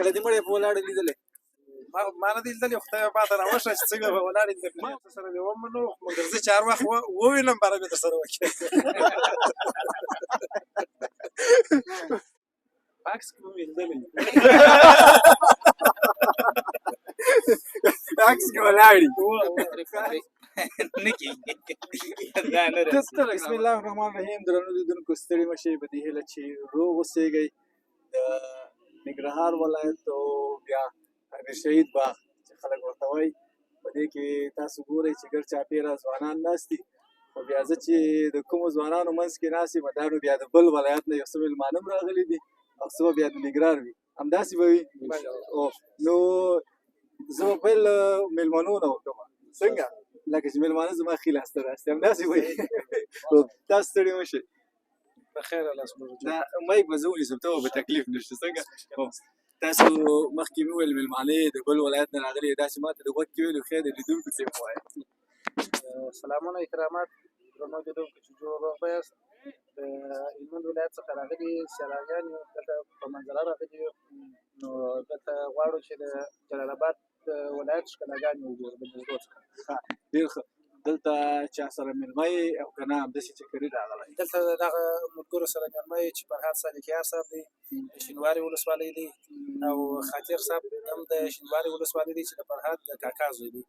کله دې مړی په ولاړه لیدلی؟ ما نه دي لیدلې، خدای ما ته راوښه چې څنګه به ولاړ یم. ما سره مې ومنو، مګر زه چې هر وخت ووینم باره مې درسره وکړې. په عکس کې به مې لیدلی، عکس کې ولاړې. بسم الله الرحمن الرحیم. درنو لیدونکو ستړي مه شئ، په دې هیله چې روغ اوسېږئ. د ننګرهار ولایت او بیا امیر شهید باغ چې خلک ورته وایي، په دې کې تاسو ګورئ چې ګرد چاپېره ځوانان ناست دي. خو بیا زه چې د کومو ځوانانو منځ کې ناست یم، دا نو بیا د بل ولایت نه یو څه مېلمانه هم راغلي دي او څه به بیا د ننګرهار وي، همداسې به وي. نو زه به پیل مېلمنو نه وکړم، څنګه لکه چې مېلمانه زما ښي لاس ته ناست دي، همداسې به وي. تاسو ستړي مه شئ. بخیر الله سمره. دا مایک به زه ونیسم، ته به تکلیف نشته. څنګه تاسو مخکې مې وویل مېلمانه یې د بل ولایت نه راغلي، داسې ما ته د غوږ کې ویلو، خیر د لیدونکو ته یې ووایه. سلامونه احترامات درنو لیدونکو چې جوړ روغ به یاست. د هلمند ولایت څخه راغلي سیلانیان یو، دلته په منظره راغلي یو. نو دلته غواړو چې د جلال آباد ولایت ښکلاګانې وګورو د مزدو څخه. ډېر ښه. دلته چا سره مېلمه یې او که نه همداسې چکري راغلی؟ دلته د دغه ملګرو سره مېلمه یې چې فرهاد صادقیار صاحب دی، د شینواري ولسوالۍ دی، او خاطر صاحب هم د شینواري ولسوالۍ دی چې د فرهاد د کاکا زوی دی.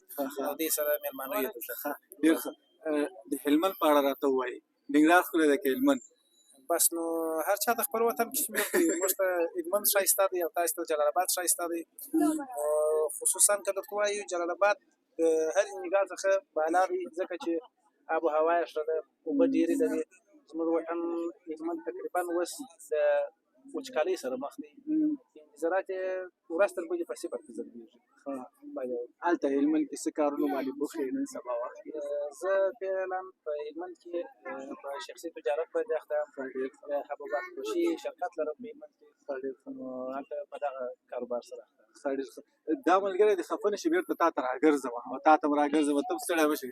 او دې سره مېلمانه یې دلته. ډېر ښه. د هلمند په اړه راته ووایي، ننګرهار ښکلی دی که هلمند؟ بس نو هر چا د خپل وطن کې شمېر کوي. موږ ته هلمند ښایسته دی او تاسو ته جلال آباد ښایسته دی. خصوصا که درته ووایو جلال آباد د هرې نګاه څخه بالا دی، ځکه چې آب و هوا یې ښه ده، اوبه ډېرې لري. زموږ وطن هلمند تقریبا اوس د وچکالۍ سره مخ دی، زراعت یې ورځ تر بلې په صفر کې زیاتېږي. هلته هلمند کې څه کارونه باندې بوخت یې نن سبا وخت کې؟ زه فعلا په هلمند کې په شخصي تجارت باندې اخته یم. د حبوبات فروشي شرکت لرم په هلمند کې، نو هلته په دغه کاروبار سره اخته یم. دا ملګری دې خفه نه شي، بېرته تا ته راګرځم او تا ته م راګرځم، ته هم ستړی مه شې.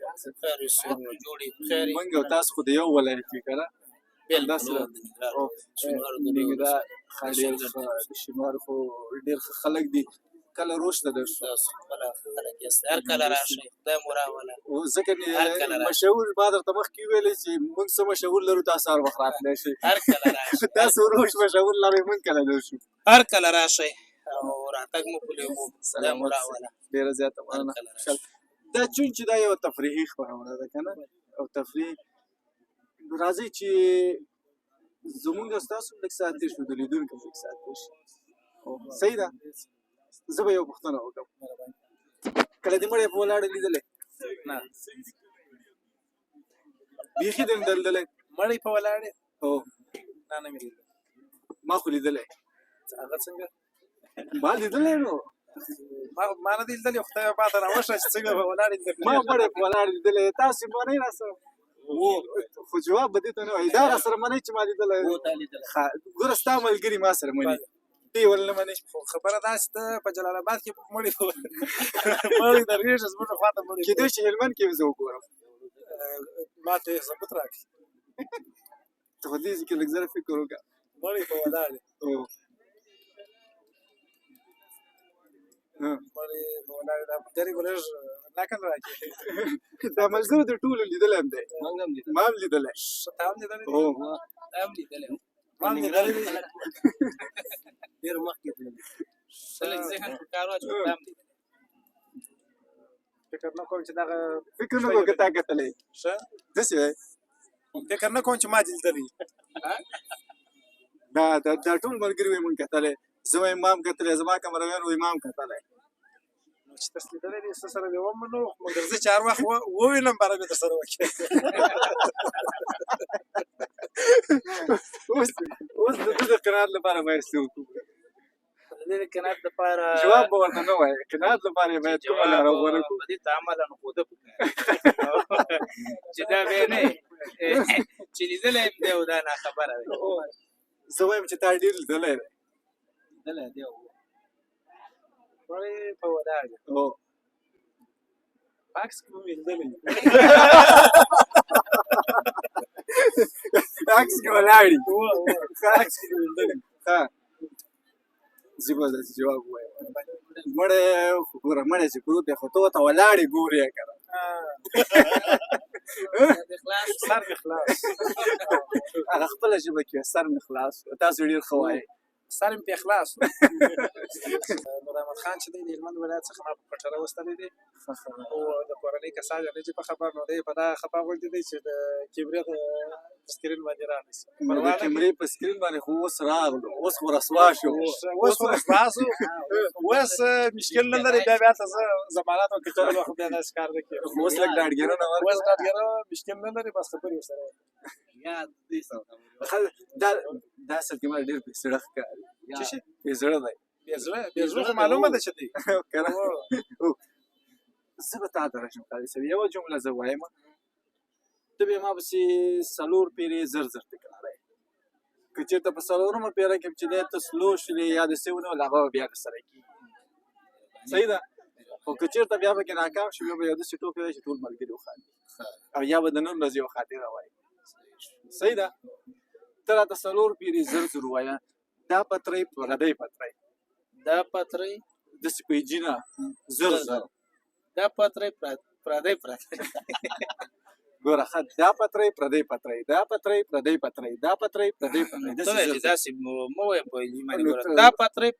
موږ او تاسو خو د یو ولایت یو که نه؟ ننګرهار ښه ډېر ښه. د شینوارو خو ډېر ښه خلک دي. کله روش ته در شو؟ هر کله راشئ، خدای مو راوله. ځکه مشهور ما درته مخکې وویلې چې موږ څه مشهور لرو، تاسو هر وخت راتلی شئ. هر کله راشئ. تاسو روش مشهور لرئ، موږ کله درشو؟ هر کله راشئ او راتګ مو پلېږو، خدای مو راوله. ډېره زیاته مننه. دا چون چې دا یو تفریحي خپرونه ده که نه، او تفریح راځئ چې زمونږ او ستاسو هم لږ ساعت تېر شو، د لیدونکو هم لږ ساعت تېر شي. صحیح ده. زه به یو پوښتنه وکړم، کله دې مړی په ولاړه لیدلی؟ نه بیخي دې نه لیدلی؟ مړی په ولاړې؟ هو. نه نه مې لیدلی. ما خو لیدلی. هغه څنګه؟ ما لیدلی نو. ما نه دي لیدلې، خدای ما ته راوښه چې څنګه به ولاړ یم. ما مړی په ولاړ لیدلی. تاسې منئ راسره؟ خو جواب به دې ته نه وایي. دا راسره منئ چې ما لیدلی؟ ګوره ستا ملګري ما سره مني، ته یې ولې نه منې؟ خو خبره داسې ده په جلال آباد کې مړی مړی درېږي، زموږ خوا ته مړی کېدای شي هلمند کې زه وګورم. ما ته یې ثبوت راکړي. ته خو دې کې لږ زره فکر وکړه. مړی په ولاړ دی. مړی په ولاړ دی. دا ډېرې به لږ نقل راکړي. دا ملګرو د ټولو لیدلی هم دی. ما هم لیدلی. تا هم لیدلی دی؟ تا هم لیدلی و. ما هم لیدلی دی. ډېر مخکې تللی. ته لږ ذهن په کار واچوه، تا هم لیدلی. فکر نه کوم چې دغه فکر نه کوم که تا کتلی. ښه داسې وایي. فکر نه کوم چې ما دې لیدلی. دا ټول ملګري وایي مونږ کتلی. زه وایم ما هم کتلی، زما کمرویان وایي ما هم کتلی. نو چې تاسو لیدلی دی څه سره مې ومنو، مګر زه چې هر وخت ووینم باره مې درسره وکړې. اوس د ده د قناعت لپاره باید څه وکړو؟ د دې د قناعت لپاره جواب به ورته نه وایې، قناعت لپاره یې باید کومه لاره غوره کړو؟ په دې ته عملاً ښوده پکار چې دا بیا نه چې لیدلی یم دی او دا ناخبره دی. زه وایم چې تا ډېر لیدلی دی. لیدلی دی مړی په ولاړ دی. په عکس کې به مې لیدلی. عکس کې ولاړ دي. عکس کې مې لیدلی. زه به درته جواب ووایم مړی خو ګوره مړی چې پروت دی خو ته ورته ولاړې ګورې که نه سر مې خلاص هغه خپله ژبه کې سر مې خلاص تاسو ډېر ښه وایئ سر مې پې خلاص نور احمد خان چې دی د هلمند ولایت څخه ما په کټره وستلی دی او د کورنۍ کسان نه چې په خبر نو دی په دا خفه غوندې دی چې د کیمرې په سکرین باندې رانیسي نو د کیمرې په سکرین باندې خو اوس راغلو اوس خو رسوا شو اوس خو رسوا شو اوس مشکل نه لري بیا ته زه ضمانت او کتل وخت بیا داسې کار نه کوي اوس لږ ډاډګیرونه ورکړه اوس ډاډګیرونه مشکل نه لري بس خبرې ورسره دا سلکې ما ډېر بېزړه ښکاري څه شي بېزړه دی بېزړه خو معلومه ده چې دی که نه زه به تا ته راشم قاضي صاحب یوه جمله زه وایم ته بیا ما پسې څلور پېرې زر زر تکراروې که چېرته په څلورمه پېره کې چې دی ته سلو شلې یا داسې ونیول هغه به بیا درسره کېږي صحیح ده خو که چېرته بیا پکې ناکام شي بیا به یو داسې ټوکې وایي چې ټول ملګري وخاندي او یا به د نن ورځې یوه خاطره وایي صحیح ده ته راته څلور پېرې زر زر ووایه دا پتری پردی پتری دا پتری داسې پیجي نه زر زر دا پتری پردی پردی ګوره ښه دا پتری پردی پتری دا پتری پردی پتری دا پتری پردی پتری ته چې داسې مو وایه په علمي باندې ګوره دا پتری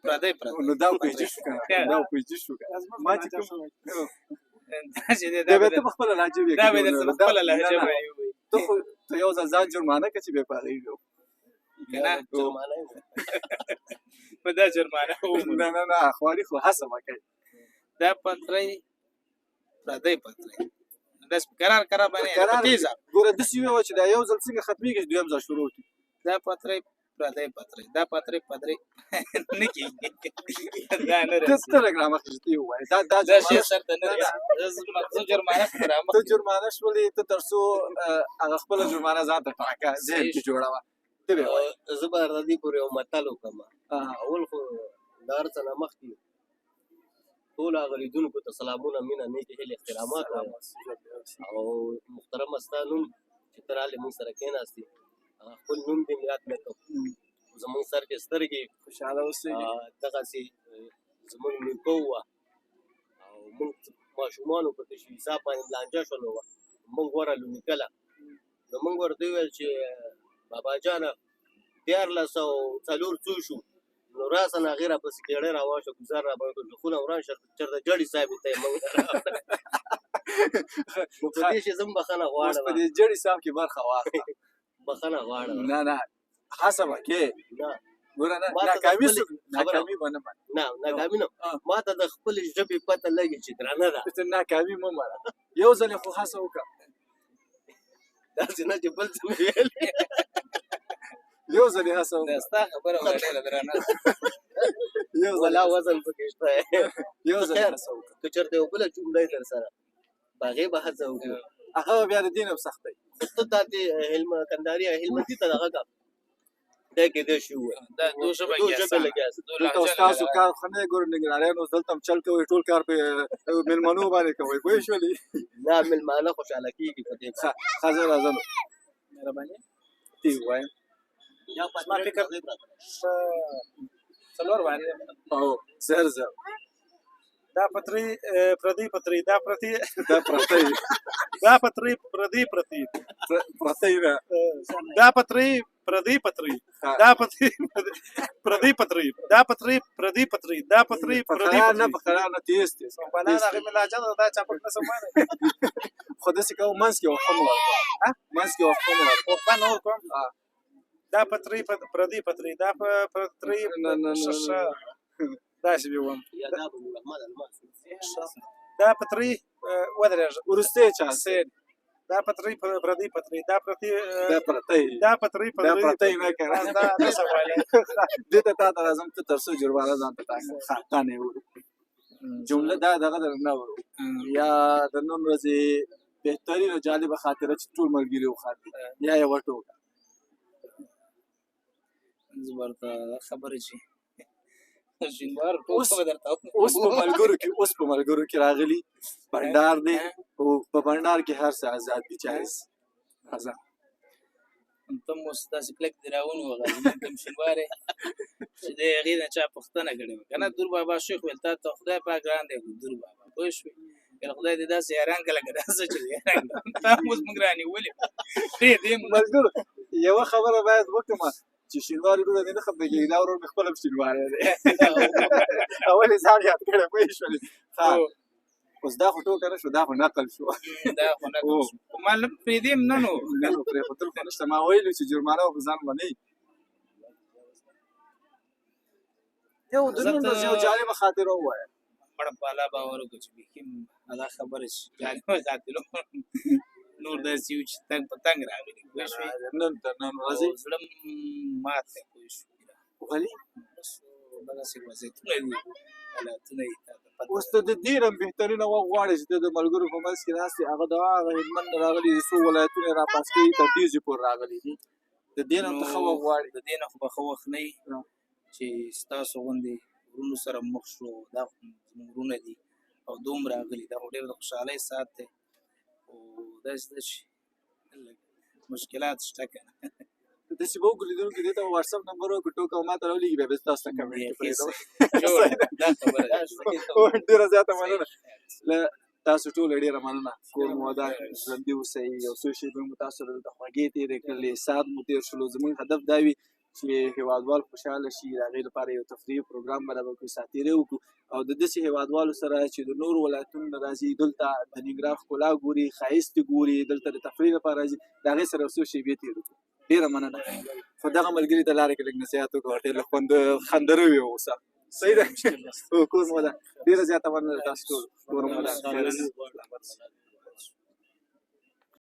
پردی پردی نو دا پیجي شو که نه دا پیجي شو که ما چې کوم دا چې دی دا به ته په خپله لهجه وایې دا به درته په خپله لهجه وایي ته خو ته یو ځل ځان جرمانه کړه چې بې په هغې ویو په دا جرمانه نه نه نه خواري خو هڅه به کوي دا پتری پردی پتری داسې قرار قرار باندې تیزه ګوره داسې ووایه چې دا یو ځل څنګه ختمېږي چې دویم ځل شروع کړي دا پتری پردی پتری دا پتری پدری نه کېږي دا نه راسي ته لږ رامخکې چې ته یې ووایې دا شی سرته نه راسي زه جرمانه خو رامخکې ته جرمانه شولې ته تر څو هغه خپله جرمانه ځان ته ټاکه ذهن کې جوړوه ته به یې وایې زه به د دې پورې یو متل وکړم اول خو د هر څه نه مخکې ټولو هغه لیدونکو ته سلامونه مینه نیکې هیلې احترامات وایم او محترمه ستا نوم چې ته رالې مونږ سره کېناستې خپل نوم دې مې یاد نه کړ زمونږ سر کې سترګې خوشحاله اوسئ دغسې زمونږ نیکه وه او مونږ ماشومانو په تش حساب باندې لانجه شولو وه مونږ ورغلو نیکله نو مونږ ورته وویل چې بابا جانه 1404 څو شو نو راسه نه هغې راپسې کېړی راواشه ګزار راباندې کړ خونه وران شه چېرته جړي صاحب ته یې مونږ نو په دې شي زه هم بخښنه اوس په غواړم دې جړي صاحب کې برخه واخله بخښنه غواړم نه نه هڅه به کې نه ګوره نه ما ته ناکامي خپلې ناکامي به نه منې نه ناکامي نه ما ته د خپلې ژبې پته لګي چې درنه ده ته ناکامي مه منه یو ځل یې خو هڅه وکړه داسې نه چې بل څه مې ویلې یو ځل یې هڅه دا وکړه ستا خبره ولا ډېره درنه یو ځل ولا وزن پکې شته یو ځل یې هڅه وکړه که چېرته یو بله جمله یې در سره په هغې به هڅه وکړو هغه بیا د دې نه هم سخت دی خو ته داتې کندهاري هلمندي ته دغه کړه دی کېدای شي ووایي دا دو ژبه دو کې ژبې لګیا سي دلته ستاسو کار خو نه دی ګوره نګرانیانو دلته هم چل کوئ ټول کار په مېلمنو باندې کوئ پوه شولې نه مېلمانه خوشحاله کېږي په دې باندې ښه زه راځم مهرباني تی ووایم یا ما فکر څلور باندې او زر زر دا پتری پردی پتری دا پرتی دا پرتی دا پتری پردی پرتی پرتی نه دا پتری پردی پتری دا پتری پردی پتری دا پتری پردی پتری دا پتری پردی نه پتری په قرار نه تیز تیز بنا دا غي ملاجه دا چا په څه باندې خو داسې کوم منځ کې وقفه مو ورکړه منځ کې وقفه مو ورکړه وقفه نور کوم دا پتری پردی پتری دا پتری شش دا شی وم یا دا ابو احمد الماس دا پتری ودرېږه ورسته چا سید دا پتری پردی پتری دا پرتی دا پرتی دا پتری دا پرتی نه کړه دا سواله دې ته تا راځم ته تر څو جرمانه ځان ته ټاکه خاطا نه ورو جمله دا دغه نه ورو یا د نن ورځې بهترین او جالبه خاطره چې ټول ملګري وخاطي یا یو ټوکه زبرته خبرې شي شینوار ټوکه درته اوس په ملګرو کې راغلي بندار دی او په بندار کې هر څه آزاد دي جایز ته مو اوس داسې کلک دې راونیوه غازي کوم شینواری چې د هغې نه چا پوښتنه کړې وه که نه دور بابا شیخ ویل تا ته خدای پاک ګران دی دور بابا پوه شوې که خدای دې داسې حیران کړه لکه دا څه چې دی حیران کړه تا هم اوس موږ رانیولې پرېږدې موږ ملګرو یوه خبره باید وکړم چې شینواري ورور دې نه خفه دا ورور مې خپل هم شینواری دی اول یې ځان یاد کړی پوه شولې اوس دا خو ټوکه نه شو دا خو نقل شو دا خو نه خو ما لږ پرېږدې هم نه نو نه نو پرېښودل خو نشته ما ویلو چې جرمانه به په ځان منئ یو د نن ورځې یو جالبه خاطره ووایه مړه په الله باور وکړه چې بیخي دا خبره چې جالبه خاطره نور داسې یو چې تنګ په تنګ راغلي پوه شوې نن تر نن ورځې او زړه مات دی پوه شوې ولې دغسې وضعیتونه دي حالاتونه یې تا ته پته اوس ته د دې نه بهترینه وخت غواړې چې ته د ملګرو په منځ کې ناست یې هغه د هغه هلمند نه راغلي دي څو ولایتونه یې راپاس کوي تر دیزې پورې راغلي دي د دې نه ته ښه وخت غواړې د دې نه خو به ښه وخت نه وي چې ستاسو غوندې وروڼو سره مخ شو دا خو زموږ وروڼه دي او دومره راغلي دا خو ډېر د خوشحالۍ ساعت دی خو داسې ده چې مشکلات شته که نه داسې به وکړو لیدونکي دې ته به وټساپ نمبر وکړو ټوکه او ما ته راولېږي بیا به زه تاسو ته کمنټ پرېږدم دا خبره ده ډېره زیاته مننه له تاسو ټوله ډېره مننه کور مو ودان ژوندي اوسئ یو څو شېبې مو تاسو سره دلته خوږې تېرې کړلې ساعت مو تېر شولو زموږ هدف دا وي چې هېوادوال خوشحاله شي د هغې لپاره یو تفریحي پروګرام برابر کړو ساعتېرۍ وکړو او د داسې هېوادوالو سره چې د نورو ولایتونو نه راځي دلته د ننګرهار ښکلا ګوري ښایست ګوري دلته د تفریح لپاره راځي د هغې سره یو څو شېبې تېر کړو ډېره مننه خو دغه ملګري ته لارې کې لږ نصیحت وکړه ډېر له خوند خندروي اوسه صحیح ده کور مو ده ډېره زیاته مننه تاسو ټول کور مو ده